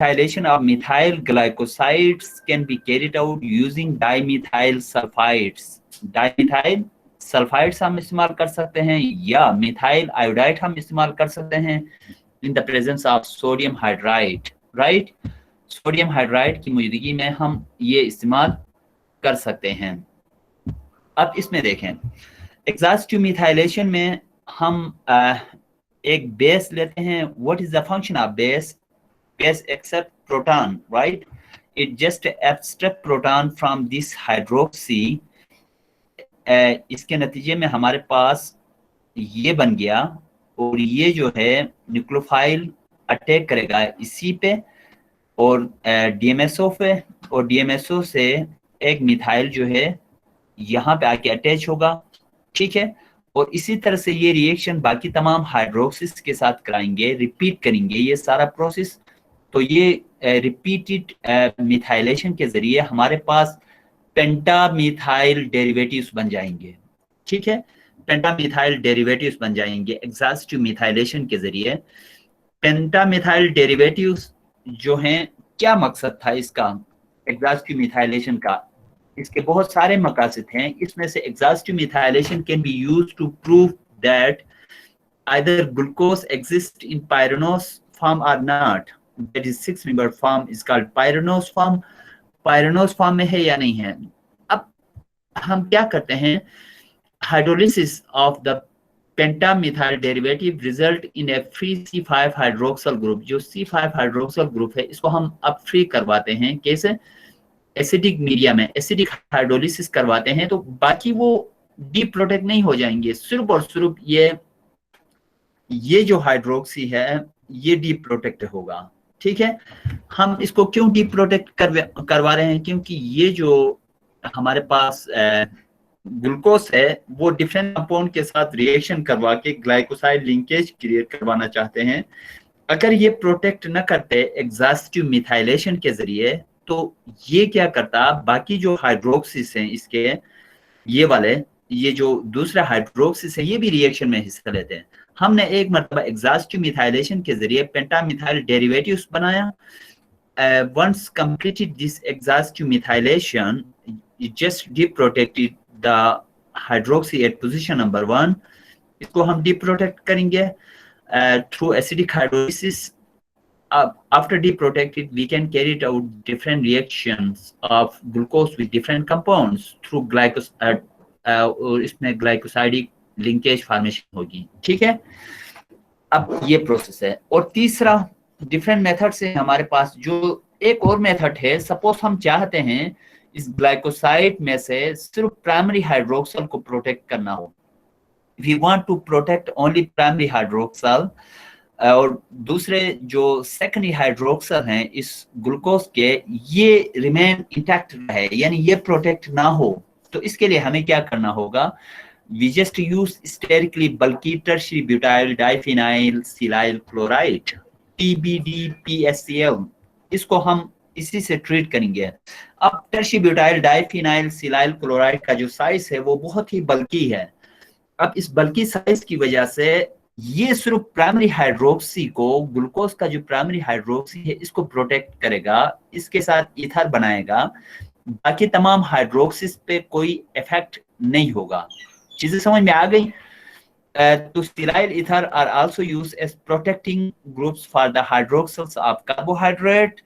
methylation of methyl glycosides can be carried out using dimethyl sulfides. dimethyl sulfides हम इस्तेमाल कर सकते हैं या मिथाइल आयोडाइड हम इस्तेमाल कर सकते हैं in the presence of sodium hydride, right? Sodium hydride की मौजूदगी में हम ये इस्तेमाल कर सकते हैं। अब इसमें देखें, एग्जॉस्टिव मिथाइलेशन में हम एक बेस लेते हैं। What is the function of base? Base accept proton, right? It just abstract proton from this hydroxy. इसके नतीजे में हमारे पास ये बन गया, और ये जो है न्यूक्लियोफाइल अटैक करेगा इसी पे और डीएमएसओ पे, और डीएमएसओ से एक मिथाइल जो है यहाँ पे आके अटैच होगा, ठीक है? और इसी तरह से ये रिएक्शन बाकी तमाम हाइड्रोक्सिस के साथ कराएंगे, रिपीट करेंगे ये सारा प्रोसेस। तो ये रिपीटेड मिथाइलेशन के जरिए हमारे पास पेंटामिथाइल डेरिवेटिव्स बन जाएंगे, ठीक है? पेंटामिथाइल डेरिवेटिव्स बन जाएंगे एग्जॉस्टिव मिथाइलेशन के जरिए। पेंटामिथाइल डेरिवेटिव्स जो हैं, क्या मकसद था इसका एग्जॉस्टिव मिथाइलेशन का? इसके बहुत सारे मकासद हैं। इसमें से exhaustive methylation can be used to prove that either glucose exist in pyranose form और not. That is 6 member form is called pyranose form. Pyranose form में है या नहीं है। अब हम क्या करते हैं, hydrolysis of the pentamethyl derivative result in a free C5 hydroxyl group. जो C5 हाइड्रोक्सल ग्रुप है इसको हम अब फ्री करवाते हैं। कैसे? एसिडिक मीडिया में एसिडिक हाइड्रोलिसिस करवाते हैं, तो बाकी वो डीप्रोटेक्ट नहीं हो जाएंगे, सिर्फ और सिर्फ ये जो हाइड्रोक्सी है ये डीप्रोटेक्ट होगा, ठीक है? हम इसको क्यों डीप्रोटेक्ट करवा रहे हैं? क्योंकि ये जो हमारे पास ग्लूकोज है वो डिफरेंट कंपाउंड के साथ रिएक्शन करवा के ग्लाइकोसाइड लिंकेज क्रिएट करवाना चाहते हैं। अगर ये प्रोटेक्ट न करते एग्जॉस्टिव मिथाइलेशन के जरिए, तो ये क्या करता, बाकी जो हाइड्रोक्सिस हैं इसके, ये वाले, ये जो दूसरा हाइड्रोक्सिस है, ये भी रिएक्शन में हिस्सा लेते हैं। हमने एक मरतबा एग्जॉस्टिव मिथाइलेशन के जरिए पेंटामिथाइल डेरिवेटिव्स बनाया। once completed this exhaustive methylation, it just deprotected the hydroxy at position number 1. इसको हम deprotect करेंगे through acidic hydrolysis. After deprotected, we can carry out different reactions of glucose with different compounds through और इसमें glycosidic linkage formation होगी, ठीक है? अब ये प्रोसेस है। और तीसरा डिफरेंट मेथड से हमारे पास जो एक और मेथड है, सपोज हम चाहते हैं इस ग्लाइकोसाइड में से सिर्फ प्राइमरी हाइड्रोक्सल को प्रोटेक्ट करना हो, we want to protect only primary hydroxyl, और दूसरे जो सेकेंडरी हाइड्रोक्सल हैं इस ग्लूकोज के, ये रिमेन इंटैक्ट रहे, यानी ये प्रोटेक्ट ना हो। तो इसके लिए हमें क्या करना होगा? We just use sterically bulky tertiary butyl diphenyl silyl chloride, TBDPSCl। इसको हम इसी से ट्रीट करेंगे। अब tertiary butyl diphenyl silyl chloride का जो साइज है वो बहुत ही बल्की है। अब इस बल्की साइज की वजह से ये सिर्फ प्राइमरी हाइड्रोक्सी को, ग्लूकोज का जो प्राइमरी हाइड्रोक्सी है इसको प्रोटेक्ट करेगा, इसके साथ ईथर बनाएगा, बाकी तमाम हाइड्रोक्सिस पे कोई इफेक्ट नहीं होगा। चीजें समझ में आ गई? तो sterile ether are also used as protecting groups for the hydroxyls of carbohydrate.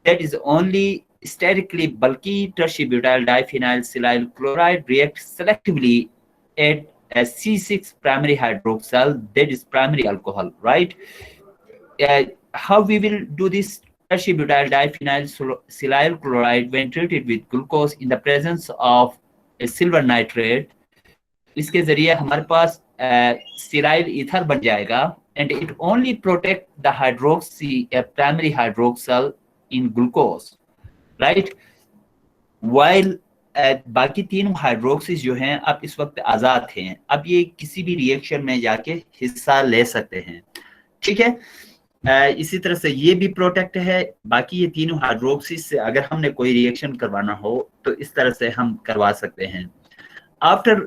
That is only sterically bulky tertiary butyl diphenyl silyl chloride react selectively at a C6 primary hydroxyl, that is primary alcohol, right? How we will do this? Tertiary butyl diphenyl silyl chloride when treated with glucose in the presence of a silver nitrate, इसके जरिए हमारे पास sterile ether बन जाएगा, and it only protect the hydroxy primary hydroxyl in glucose, right? While बाकी तीनों हाइड्रोक्सीज जो हैं अब इस वक्त आजाद हैं, अब ये किसी भी रिएक्शन में जाके हिस्सा ले सकते हैं, ठीक है? इसी तरह से ये भी प्रोटेक्ट है। बाकी ये तीनों हाइड्रोक्सीज से अगर हमने कोई रिएक्शन करवाना हो तो इस तरह से हम करवा सकते हैं। आफ्टर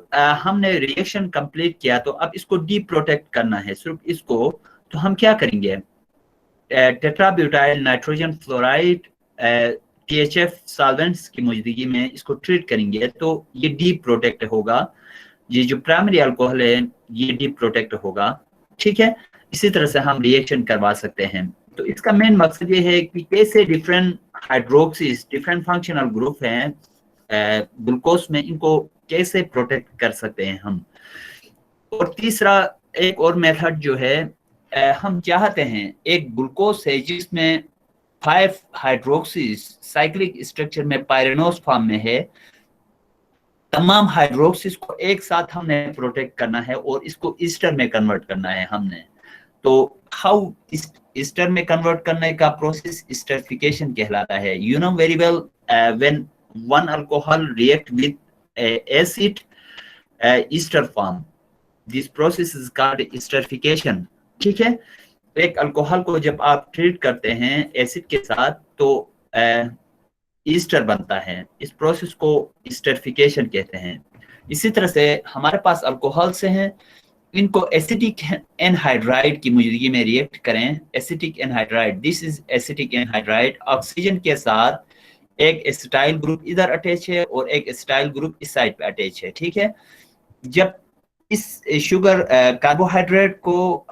हमने रिएक्शन कंप्लीट किया तो अब इसको डी प्रोटेक्ट करना है, सिर्फ इसको, तो हम क्या करेंगे? टेट्राब्यूटाइल नाइट्रोजन फ्लोराइड THF सॉल्वेंट्स की मौजूदगी में इसको ट्रीट करेंगे तो ये डीप प्रोटेक्ट होगा। ये जो प्राइमरी अल्कोहल है ये डीप प्रोटेक्ट होगा, ठीक है। इसी तरह से हम रिएक्शन करवा सकते हैं। तो इसका मेन मकसद ये है कि कैसे डिफरेंट हाइड्रोक्सीज, डिफरेंट फंक्शनल ग्रुप हैं ग्लूकोज में, इनको कैसे प्रोटेक्ट कर सकते हैं हम। और तीसरा एक और मेथड जो है, हम चाहते हैं एक ग्लूकोज है जिसमें 5 हाइड्रोक्सीज साइक्लिक स्ट्रक्चर में पायरेनोस फॉर्म में है, तमाम हाइड्रोक्सीज को एक साथ हमने प्रोटेक्ट करना है और इसको ईस्टर में कन्वर्ट करना है हमने। तो हाउ ईस्टर में कन्वर्ट करने का प्रोसेस ईस्टरिफिकेशन कहलाता है। You know very well when one alcohol react with acid ester form, this process is called esterification, ठीक है। एक अल्कोहल को जब आप ट्रीट करते हैं एसिड के साथ तो ईस्टर बनता है, इस प्रोसेस को ईस्टरिफिकेशन कहते हैं। इसी तरह से हमारे पास अल्कोहल से हैं, इनको एसिटिक एनहाइड्राइड की मौजूदगी में रिएक्ट करें। Acetic anhydride, this is acetic anhydride, oxygen के साथ एक एसिटाइल ग्रुप इधर अटैच है और एक एसिटाइल ग्रुप इस साइड पे अटैच है, ठीक है। जब इस शुगर कार्बोहाइड्रेट को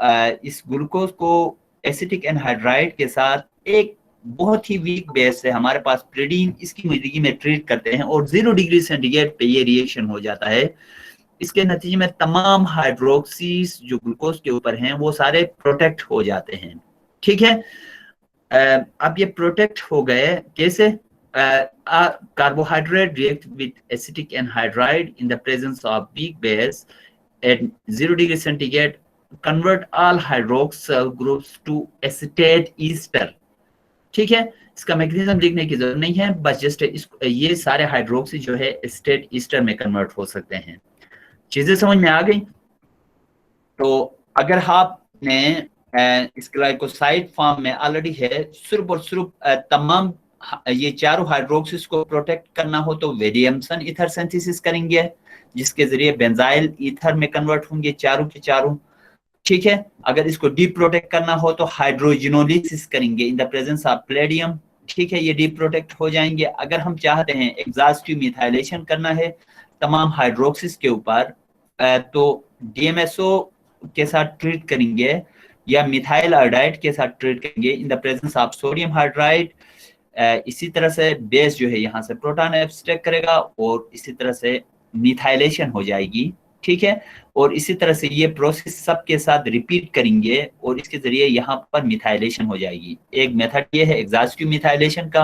इस ग्लूकोज को एसिटिक एनहाइड्राइड के साथ एक बहुत ही वीक बेस है हमारे पास प्रीडीन, इसकी मौजूदगी में ट्रीट करते हैं और 0 डिग्री सेंटीग्रेड पे ये रिएक्शन हो जाता है। इसके नतीजे में तमाम हाइड्रोक्सीज जो ग्लूकोज के ऊपर हैं वो सारे प्रोटेक्ट हो जाते हैं, ठीक है। अब ये प्रोटेक्ट हो गए कैसे? Carbohydrate react with acetic anhydride in the presence of weak base at 0 degree centigrade, convert all hydroxyl groups to acetate ester, ठीक है। इसका मैकेनिज्म लिखने की जरूरत नहीं है, बस जस्ट ये सारे हाइड्रोक्सी जो है एसिटेट ईस्टर में कन्वर्ट हो सकते हैं। चीजें समझ में आ गई? तो अगर आपने इस ग्लाइकोसाइड फॉर्म में ऑलरेडी है, सिर्फ और सिर्फ तमाम ये चारों हाइड्रोक्सिस को प्रोटेक्ट करना हो तो विलियमसन ईथर सिंथेसिस करेंगे जिसके जरिए बेंजाइल ईथर में कन्वर्ट होंगे चारों के चारों, ठीक है। अगर इसको डीप प्रोटेक्ट करना हो तो हाइड्रोजिनोलिसिस करेंगे इन द प्रेजेंस ऑफ प्लेडियम, ठीक है, ये डीप प्रोटेक्ट हो जाएंगे। अगर हम चाहते हैं एग्जॉस्टिव मिथाइलेशन करना है तमाम हाइड्रोक्सिस के ऊपर तो DMSO के साथ ट्रीट करेंगे या मिथाइल आयोडाइड के साथ ट्रीट करेंगे इन the presence of sodium hydride. इसी तरह से बेस जो है यहाँ से प्रोटॉन एब्स्ट्रैक्ट करेगा और इसी तरह से मिथाइलेशन हो जाएगी, ठीक है। और इसी तरह से ये प्रोसेस सबके साथ रिपीट करेंगे और इसके जरिए यहाँ पर मिथाइलेशन हो जाएगी। एक मेथड ये है एग्जॉस्टिव मिथाइलेशन का।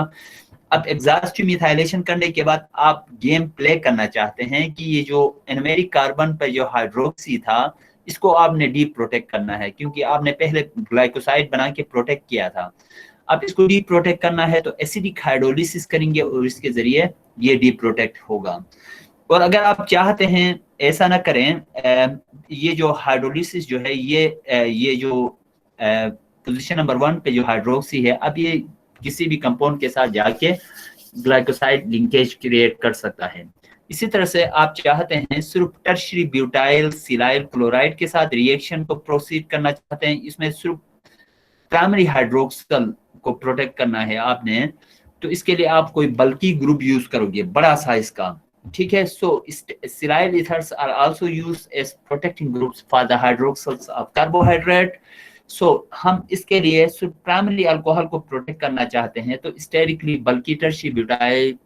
अब एग्जॉस्टिव मिथाइलेशन करने के बाद आप गेम प्ले करना चाहते हैं कि ये जो एनमेरिक कार्बन पर जो हाइड्रोक्सी था इसको आपने डीप प्रोटेक्ट करना है, क्योंकि आपने पहले ग्लाइकोसाइड बना के प्रोटेक्ट किया था। अब इसको डीप प्रोटेक्ट करना है तो एसिडिक हाइड्रोलिसिस करेंगे और इसके जरिए ये डीप प्रोटेक्ट होगा। और अगर आप चाहते हैं ऐसा ना करें, ये जो हाइड्रोलिसिस जो है ये जो पोजीशन नंबर 1 पे जो हाइड्रोक्सी है, अब ये किसी भी कंपाउंड के साथ जाके ग्लाइकोसाइड लिंकेज क्रिएट कर सकता है। इसी तरह से आप चाहते हैं सिर्फ टर्शियरी ब्यूटाइल सिलाइल क्लोराइड के साथ रिएक्शन को प्रोसीड करना चाहते हैं, इसमें सिर्फ प्राइमरी हाइड्रोक्सल को प्रोटेक्ट करना है आपने, तो इसके लिए आप कोई बल्कि ग्रुप यूज करोगे बड़ा साइज का, ठीक है। So silyl ethers are also used as protecting groups for the hydroxyls of carbohydrate. सो हम इसके लिए सिर्फ प्राइमरी अल्कोहल को प्रोटेक्ट करना चाहते हैं तो स्टेरिकली बल्कि tertiary butyl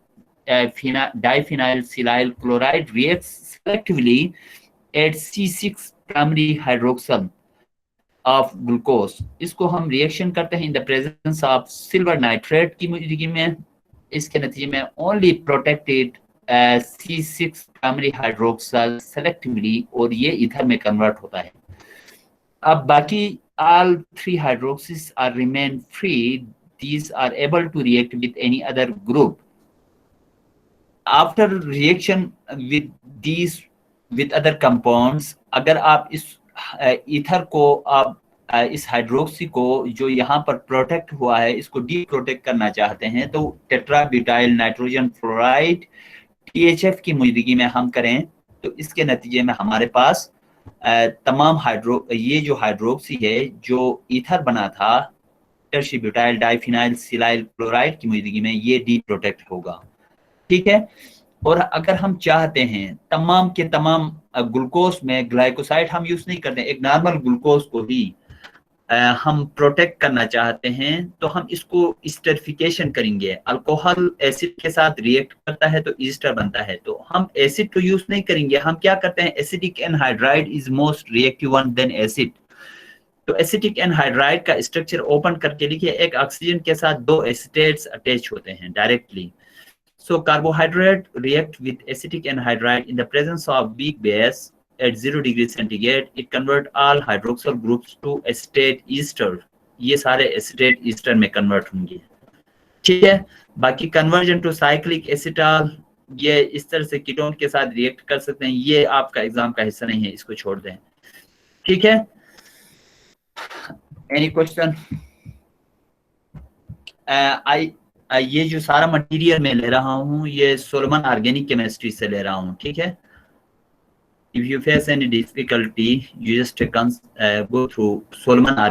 diphenyl silyl chloride reacts selectively at C6 primary hydroxyl of glucose. इसको हम रिएक्शन करते हैं in the presence of silver nitrate की मौजूदगी में। इसके नतीजे में only protected C6 primary hydroxyl selectively और ये ईथर में कन्वर्ट होता है। अब बाकी all 3 hydroxys are remain free. These are able to react with any other group. After reaction with these with other compounds, अगर आप इस ईथर को आप इस हाइड्रोक्सी को जो यहाँ पर प्रोटेक्ट हुआ है इसको डी प्रोटेक्ट करना चाहते हैं तो टेट्राब्यूटाइल नाइट्रोजन फ्लोराइड THF की मौजूदगी में हम करें तो इसके नतीजे में हमारे पास तमाम ये जो हाइड्रोक्सी है जो ईथर बना था tertiary butyl diphenyl silyl chloride की मौजूदगी में ये डीप्रोटेक्ट होगा। ठीक है। और अगर हम चाहते हैं तमाम के तमाम ग्लूकोज में ग्लाइकोसाइड हम यूज नहीं करते, एक नॉर्मल ग्लूकोज को ही हम प्रोटेक्ट करना चाहते हैं, तो हम इसको एस्टरिफिकेशन करेंगे। अल्कोहल एसिड के साथ रिएक्ट करता है तो ईस्टर बनता है, तो हम एसिड को यूज नहीं करेंगे। हम क्या करते हैं, acidic anhydride is most reactive one than acid. तो एसिटिक एनहाइड्राइड का स्ट्रक्चर ओपन करके लिखिए, एक ऑक्सीजन के साथ दो एसिटेट्स अटैच होते हैं directly. So carbohydrate react with acetic anhydride in the presence of weak base at 0 degree centigrade. It convert all hydroxyl groups to acetate ester. ये सारे acetate ester में convert होंगे। ठीक है। बाकी conversion to cyclic acetal ये इस तरह से कीटोन के साथ रिएक्ट कर सकते हैं, ये आपका एग्जाम का हिस्सा नहीं है, इसको छोड़ दें। ठीक है। Any question? ये जो सारा मटेरियल मैं ले रहा हूँ ये सोलोमन ऑर्गेनिक केमिस्ट्री से ले रहा हूँ। ठीक है। If you face any difficulty you just go through Solomon